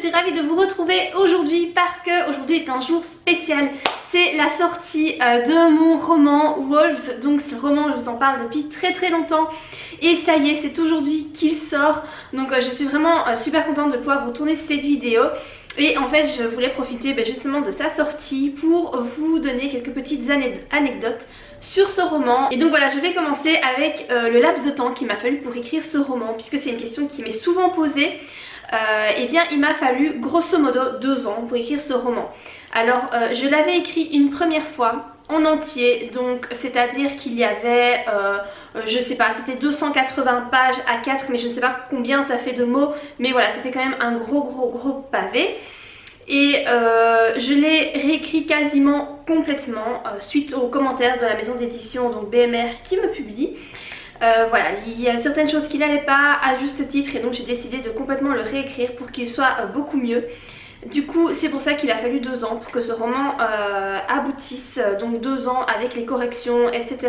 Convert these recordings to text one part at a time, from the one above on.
suis ravie de vous retrouver aujourd'hui parce que aujourd'hui est un jour spécial. C'est la sortie de mon roman Wolves. Donc ce roman, je vous en parle depuis très longtemps et ça y est, c'est aujourd'hui qu'il sort. Donc je suis vraiment super contente de pouvoir vous tourner cette vidéo. Et en fait je voulais profiter justement de sa sortie pour vous donner quelques petites anecdotes sur ce roman. Et donc voilà, je vais commencer avec le laps de temps qu'il m'a fallu pour écrire ce roman, puisque c'est une question qui m'est souvent posée. Eh bien il m'a fallu grosso modo 2 ans pour écrire ce roman. Alors je l'avais écrit une première fois en entier, donc c'est à dire qu'il y avait je sais pas, c'était 280 pages à 4, mais je ne sais pas combien ça fait de mots, mais voilà, c'était quand même un gros pavé. Et je l'ai réécrit quasiment complètement suite aux commentaires de la maison d'édition, donc BMR, qui me publie. Voilà, il y a certaines choses qui n'allaient pas à juste titre et donc j'ai décidé de complètement le réécrire pour qu'il soit beaucoup mieux. Du coup c'est pour ça qu'il a fallu 2 ans pour que ce roman aboutisse, donc 2 ans avec les corrections etc.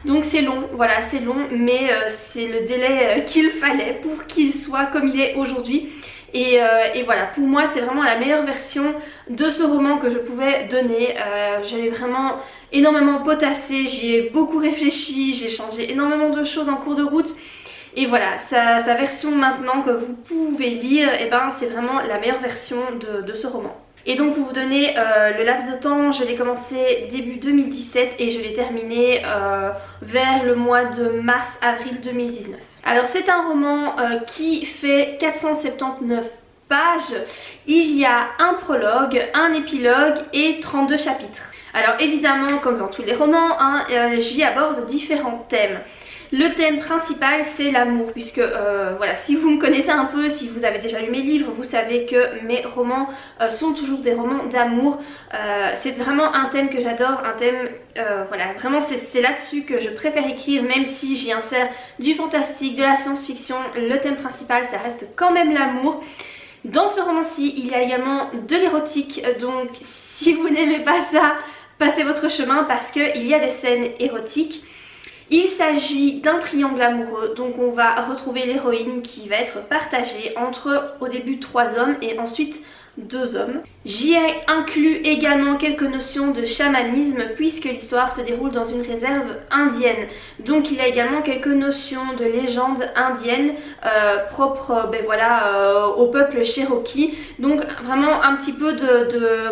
Donc c'est long, voilà c'est long, mais c'est le délai qu'il fallait pour qu'il soit comme il est aujourd'hui. Et voilà, pour moi c'est vraiment la meilleure version de ce roman que je pouvais donner. J'avais vraiment énormément potassé, j'y ai beaucoup réfléchi, j'ai changé énormément de choses en cours de route. Et voilà, sa version maintenant que vous pouvez lire, et ben c'est vraiment la meilleure version de ce roman. Et donc pour vous donner le laps de temps, je l'ai commencé début 2017 et je l'ai terminé vers le mois de mars-avril 2019. Alors c'est un roman qui fait 479 pages, il y a un prologue, un épilogue et 32 chapitres. Alors évidemment, comme dans tous les romans, j'y aborde différents thèmes. Le thème principal c'est l'amour, puisque voilà, si vous me connaissez un peu, si vous avez déjà lu mes livres, vous savez que mes romans sont toujours des romans d'amour. C'est vraiment un thème que j'adore, un thème, voilà, vraiment c'est là-dessus que je préfère écrire, même si j'y insère du fantastique, de la science-fiction, le thème principal ça reste quand même l'amour. Dans ce roman-ci, il y a également de l'érotique, donc si vous n'aimez pas ça, passez votre chemin parce qu'il y a des scènes érotiques. Il s'agit d'un triangle amoureux, donc on va retrouver l'héroïne qui va être partagée entre au début 3 hommes et ensuite 2 hommes. J'y ai inclus également quelques notions de chamanisme puisque l'histoire se déroule dans une réserve indienne. Donc il y a également quelques notions de légende indienne propres voilà, au peuple Cherokee. Donc vraiment un petit peu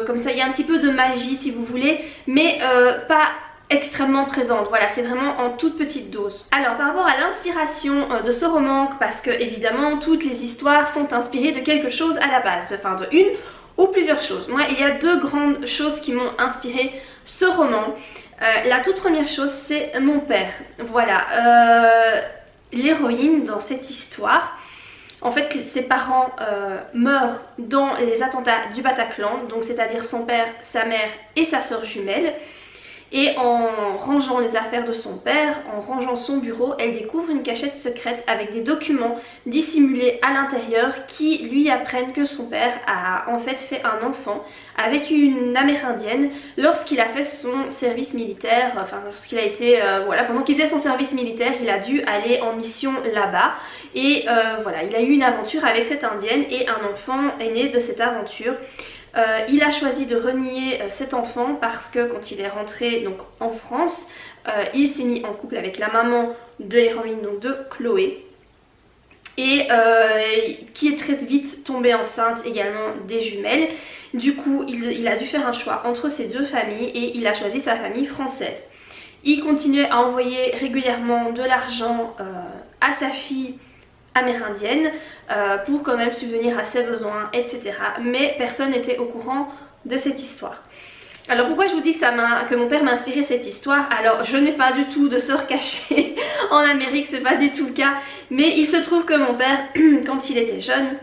comme ça, il y a un petit peu de magie si vous voulez, mais pas extrêmement présente, voilà, c'est vraiment en toute petite dose. Alors par rapport à l'inspiration de ce roman, parce que évidemment toutes les histoires sont inspirées de quelque chose à la base, de une ou plusieurs choses. Moi il y a 2 grandes choses qui m'ont inspiré ce roman. La toute première chose c'est mon père, voilà, l'héroïne dans cette histoire. En fait ses parents meurent dans les attentats du Bataclan, donc c'est-à-dire son père, sa mère et sa sœur jumelle. Et en rangeant les affaires de son père, en rangeant son bureau, elle découvre une cachette secrète avec des documents dissimulés à l'intérieur qui lui apprennent que son père a en fait fait un enfant avec une amérindienne lorsqu'il a fait son service militaire, enfin lorsqu'il a été, voilà, pendant qu'il faisait son service militaire, il a dû aller en mission là-bas et voilà, il a eu une aventure avec cette indienne et un enfant est né de cette aventure. Il a choisi de renier cet enfant parce que quand il est rentré donc, en France, il s'est mis en couple avec la maman de l'héroïne, donc de Chloé, et qui est très vite tombée enceinte également des jumelles. Du coup il a dû faire un choix entre ces 2 familles et il a choisi sa famille française. Il continuait à envoyer régulièrement de l'argent à sa fille amérindienne pour quand même subvenir à ses besoins etc, mais personne n'était au courant de cette histoire. Alors pourquoi je vous dis que mon père m'a inspiré cette histoire? Alors je n'ai pas du tout de sœur cachée en Amérique, c'est pas du tout le cas, mais il se trouve que mon père quand il était jeune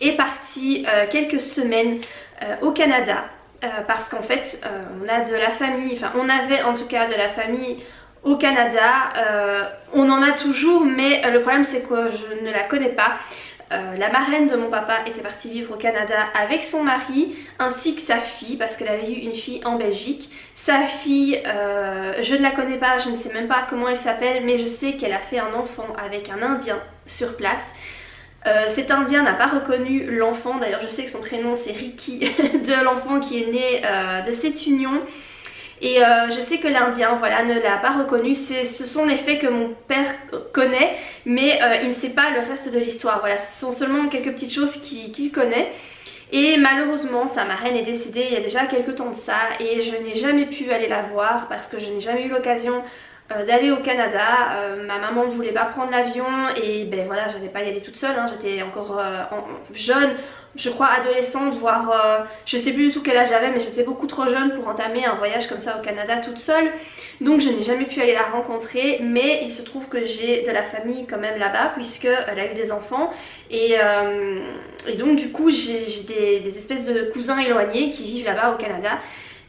est parti quelques semaines au Canada parce qu'en fait on a de la famille, enfin on avait en tout cas de la famille au Canada, on en a toujours, mais le problème c'est que je ne la connais pas. La marraine de mon papa était partie vivre au Canada avec son mari ainsi que sa fille parce qu'elle avait eu une fille en Belgique. Sa fille, je ne la connais pas, je ne sais même pas comment elle s'appelle, mais je sais qu'elle a fait un enfant avec un Indien sur place. Cet Indien n'a pas reconnu l'enfant, d'ailleurs je sais que son prénom c'est Ricky, de l'enfant qui est né de cette union. Et je sais que l'Indien, voilà, ne l'a pas reconnu. Ce sont les faits que mon père connaît, mais il ne sait pas le reste de l'histoire. Voilà, ce sont seulement quelques petites choses qu'il connaît. Et malheureusement, sa marraine est décédée il y a déjà quelques temps de ça, et je n'ai jamais pu aller la voir parce que je n'ai jamais eu l'occasion d'aller au Canada. Ma maman ne voulait pas prendre l'avion, et ben voilà, j'avais pas y aller toute seule, hein. J'étais encore jeune, je crois adolescente, voire je sais plus du tout quel âge j'avais, mais j'étais beaucoup trop jeune pour entamer un voyage comme ça au Canada toute seule. Donc je n'ai jamais pu aller la rencontrer, mais il se trouve que j'ai de la famille quand même là-bas, puisqu'elle a eu des enfants, et donc du coup j'ai des espèces de cousins éloignés qui vivent là-bas au Canada.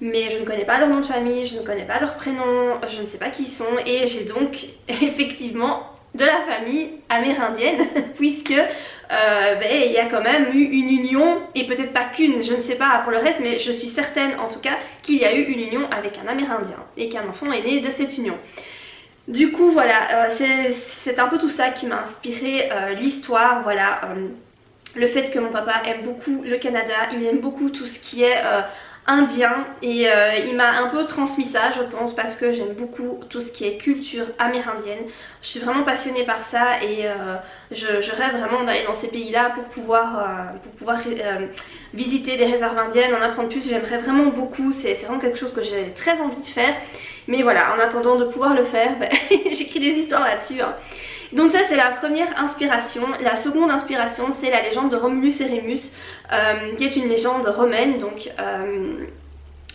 Mais je ne connais pas leur nom de famille, je ne connais pas leur prénom, je ne sais pas qui ils sont, et j'ai donc effectivement de la famille amérindienne puisque il y a quand même eu une union, et peut-être pas qu'une, je ne sais pas pour le reste, mais je suis certaine en tout cas qu'il y a eu une union avec un Amérindien et qu'un enfant est né de cette union. Du coup voilà, c'est un peu tout ça qui m'a inspiré l'histoire, voilà, le fait que mon papa aime beaucoup le Canada, il aime beaucoup tout ce qui est indien, et il m'a un peu transmis ça, je pense, parce que j'aime beaucoup tout ce qui est culture amérindienne. Je suis vraiment passionnée par ça, et je rêve vraiment d'aller dans ces pays là pour pouvoir visiter des réserves indiennes, en apprendre plus. J'aimerais vraiment beaucoup, c'est vraiment quelque chose que j'ai très envie de faire, mais voilà, en attendant de pouvoir le faire, j'écris des histoires là-dessus, hein. Donc ça c'est la première inspiration. La seconde inspiration c'est la légende de Romulus et Rémus, qui est une légende romaine, donc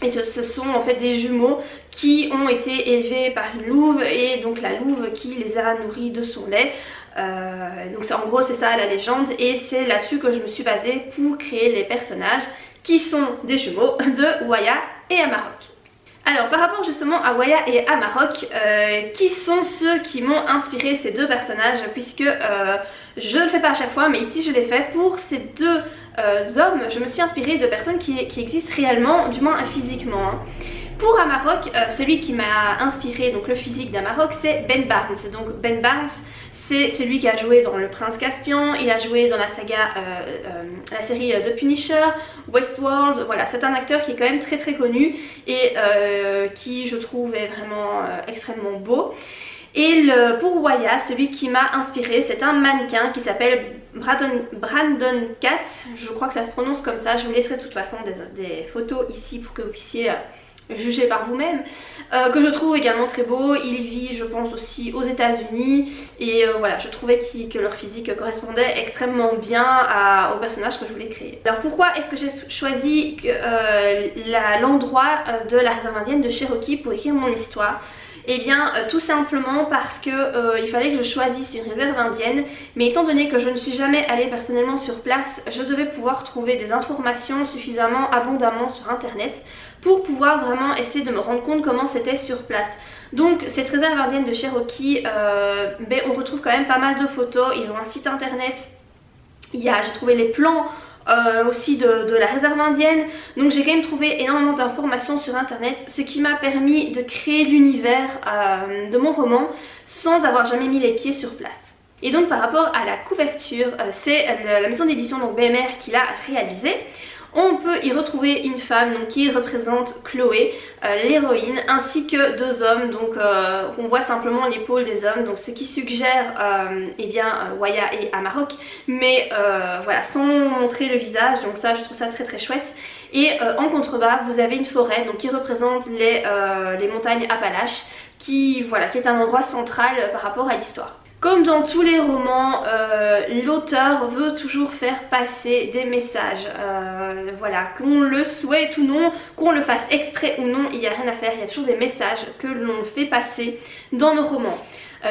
et ce sont en fait des jumeaux qui ont été élevés par une louve, et donc la louve qui les a nourris de son lait. Donc en gros c'est ça la légende, et c'est là-dessus que je me suis basée pour créer les personnages qui sont des jumeaux de Waya et Amarok. Alors par rapport justement à Waya et Amarok, qui sont ceux qui m'ont inspiré ces deux personnages, puisque je ne le fais pas à chaque fois, mais ici je l'ai fait pour ces deux hommes. Je me suis inspirée de personnes qui existent réellement, du moins physiquement, hein. Pour Amarok, celui qui m'a inspiré, donc le physique d'Amarok, c'est Ben Barnes. Donc Ben Barnes, c'est celui qui a joué dans Le Prince Caspian, il a joué dans la saga, la série The Punisher, Westworld, voilà, c'est un acteur qui est quand même très très connu, et qui je trouve est vraiment extrêmement beau. Et pour Waya, celui qui m'a inspiré, c'est un mannequin qui s'appelle Brandon Katz, je crois que ça se prononce comme ça. Je vous laisserai de toute façon des photos ici pour que vous puissiez juger par vous-même, que je trouve également très beau. Il vit je pense aussi aux États-Unis, et voilà, je trouvais que leur physique correspondait extrêmement bien au personnage que je voulais créer. Alors pourquoi est-ce que j'ai choisi l'endroit de la réserve indienne de Cherokee pour écrire mon histoire? Eh bien tout simplement parce que il fallait que je choisisse une réserve indienne, mais étant donné que je ne suis jamais allée personnellement sur place, je devais pouvoir trouver des informations suffisamment abondamment sur internet pour pouvoir vraiment essayer de me rendre compte comment c'était sur place. Donc cette réserve indienne de Cherokee, on retrouve quand même pas mal de photos, ils ont un site internet, j'ai trouvé les plans aussi de la réserve indienne, donc j'ai quand même trouvé énormément d'informations sur internet, ce qui m'a permis de créer l'univers de mon roman sans avoir jamais mis les pieds sur place. Et donc par rapport à la couverture, c'est la maison d'édition donc BMR qui l'a réalisée. On peut y retrouver une femme donc, qui représente Chloé, l'héroïne, ainsi que deux hommes, donc on voit simplement l'épaule des hommes, donc ce qui suggère Waya et Amarok, mais voilà, sans montrer le visage, donc ça je trouve ça très très chouette. Et en contrebas vous avez une forêt donc, qui représente les montagnes Appalaches, qui est un endroit central par rapport à l'histoire. Comme dans tous les romans, l'auteur veut toujours faire passer des messages, voilà, qu'on le souhaite ou non, qu'on le fasse exprès ou non, il n'y a rien à faire, il y a toujours des messages que l'on fait passer dans nos romans.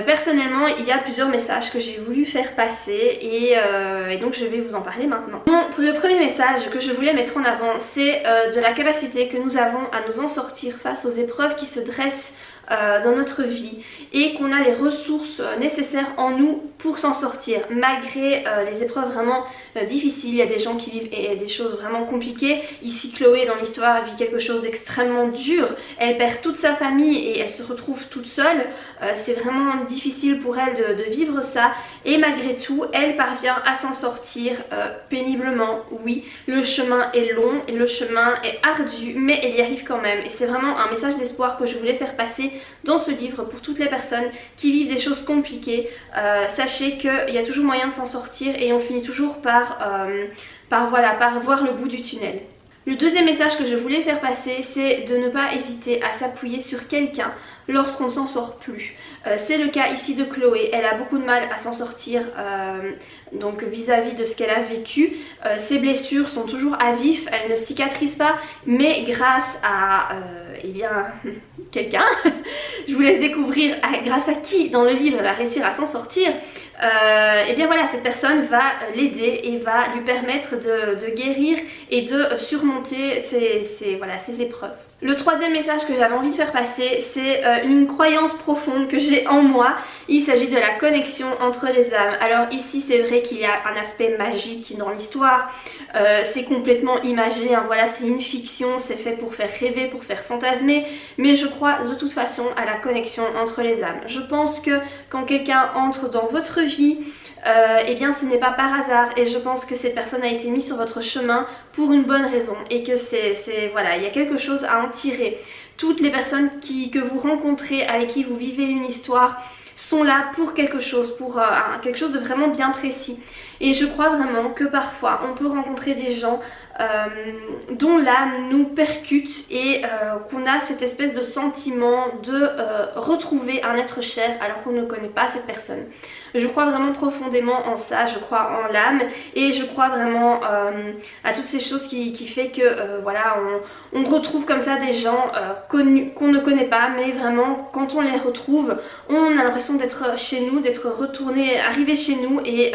Personnellement, il y a plusieurs messages que j'ai voulu faire passer, et donc je vais vous en parler maintenant. Le premier message que je voulais mettre en avant, c'est de la capacité que nous avons à nous en sortir face aux épreuves qui se dressent dans notre vie et qu'on a les ressources nécessaires en nous pour s'en sortir malgré les épreuves vraiment difficiles. Il y a des gens qui vivent des choses vraiment compliquées. Ici Chloé dans l'histoire vit quelque chose d'extrêmement dur, elle perd toute sa famille et elle se retrouve toute seule. C'est vraiment difficile pour elle de vivre ça et malgré tout elle parvient à s'en sortir péniblement. Oui, le chemin est long et le chemin est ardu, mais elle y arrive quand même et c'est vraiment un message d'espoir que je voulais faire passer dans ce livre pour toutes les personnes qui vivent des choses compliquées. Sachez qu'il y a toujours moyen de s'en sortir et on finit toujours par voir le bout du tunnel. Le deuxième message que je voulais faire passer, c'est de ne pas hésiter à s'appuyer sur quelqu'un lorsqu'on ne s'en sort plus. C'est le cas ici de Chloé, elle a beaucoup de mal à s'en sortir donc vis-à-vis de ce qu'elle a vécu. Ses blessures sont toujours à vif, elles ne cicatrisent pas, mais grâce à eh bien, quelqu'un, je vous laisse découvrir grâce à qui dans le livre elle va réussir à s'en sortir. Et bien voilà, cette personne va l'aider et va lui permettre de guérir et de surmonter ces épreuves. Le troisième message que j'avais envie de faire passer, c'est une croyance profonde que j'ai en moi. Il s'agit de la connexion entre les âmes. Alors ici c'est vrai qu'il y a un aspect magique dans l'histoire, c'est complètement imagé, hein, voilà, c'est une fiction, c'est fait pour faire rêver, pour faire fantasmer, mais je crois de toute façon à la connexion entre les âmes. Je pense que quand quelqu'un entre dans votre vie, eh bien ce n'est pas par hasard et je pense que cette personne a été mise sur votre chemin pour une bonne raison et que voilà, il y a quelque chose à en tirer. Toutes les personnes que vous rencontrez, avec qui vous vivez une histoire, sont là pour quelque chose, pour quelque chose de vraiment bien précis. Et je crois vraiment que parfois on peut rencontrer des gens dont l'âme nous percute et qu'on a cette espèce de sentiment de retrouver un être cher alors qu'on ne connaît pas cette personne. Je crois vraiment profondément en ça, je crois en l'âme et je crois vraiment à toutes ces choses qui fait que voilà, on retrouve comme ça des gens connus qu'on ne connaît pas, mais vraiment quand on les retrouve on a l'impression d'être chez nous, d'être arrivé chez nous et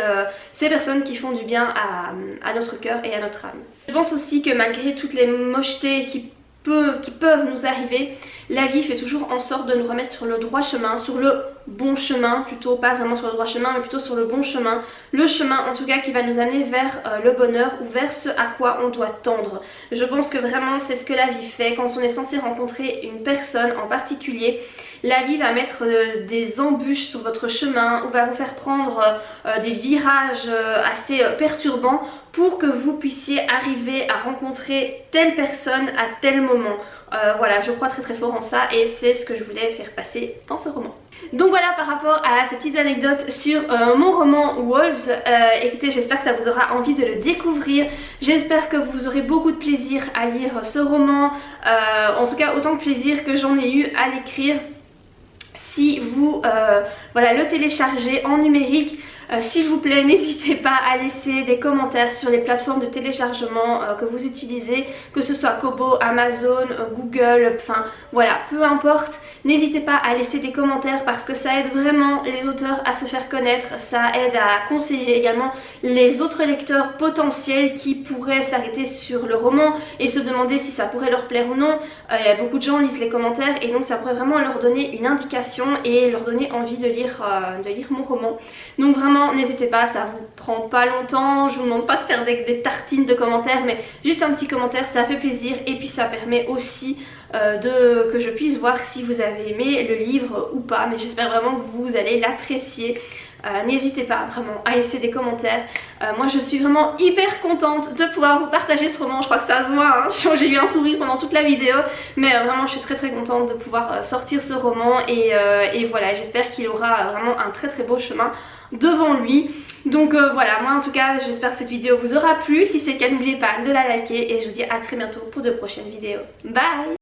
ces personnes qui font du bien à notre cœur et à notre âme. Je pense aussi que malgré toutes les mochetés qui peuvent nous arriver, la vie fait toujours en sorte de nous remettre sur le droit chemin, sur le bon chemin plutôt, pas vraiment sur le droit chemin mais plutôt sur le bon chemin, le chemin en tout cas qui va nous amener vers le bonheur ou vers ce à quoi on doit tendre. Je pense que vraiment c'est ce que la vie fait quand on est censé rencontrer une personne en particulier. La vie va mettre des embûches sur votre chemin ou va vous faire prendre des virages assez perturbants pour que vous puissiez arriver à rencontrer telle personne à tel moment. Voilà, je crois très fort en ça et c'est ce que je voulais faire passer dans ce roman. Donc voilà par rapport à ces petites anecdotes sur mon roman Wolves. Écoutez, j'espère que ça vous aura envie de le découvrir. J'espère que vous aurez beaucoup de plaisir à lire ce roman. En tout cas autant de plaisir que j'en ai eu à l'écrire. Si vous voilà, le téléchargez en numérique, s'il vous plaît n'hésitez pas à laisser des commentaires sur les plateformes de téléchargement que vous utilisez, que ce soit Kobo, Amazon, Google, enfin voilà, peu importe. N'hésitez pas à laisser des commentaires parce que ça aide vraiment les auteurs à se faire connaître, ça aide à conseiller également les autres lecteurs potentiels qui pourraient s'arrêter sur le roman et se demander si ça pourrait leur plaire ou non. Beaucoup de gens lisent les commentaires et donc ça pourrait vraiment leur donner une indication et leur donner envie de lire mon roman. Donc vraiment n'hésitez pas, ça vous prend pas longtemps, je vous demande pas de faire des tartines de commentaires mais juste un petit commentaire ça fait plaisir et puis ça permet aussi que je puisse voir si vous avez aimé le livre ou pas, mais j'espère vraiment que vous allez l'apprécier. N'hésitez pas vraiment à laisser des commentaires. Moi je suis vraiment hyper contente de pouvoir vous partager ce roman, je crois que ça se voit, hein. J'ai eu un sourire pendant toute la vidéo, mais vraiment je suis très contente de pouvoir sortir ce roman et voilà, j'espère qu'il aura vraiment un très beau chemin devant lui. Donc voilà, moi en tout cas j'espère que cette vidéo vous aura plu. Si c'est le cas n'oubliez pas de la liker et je vous dis à très bientôt pour de prochaines vidéos. Bye!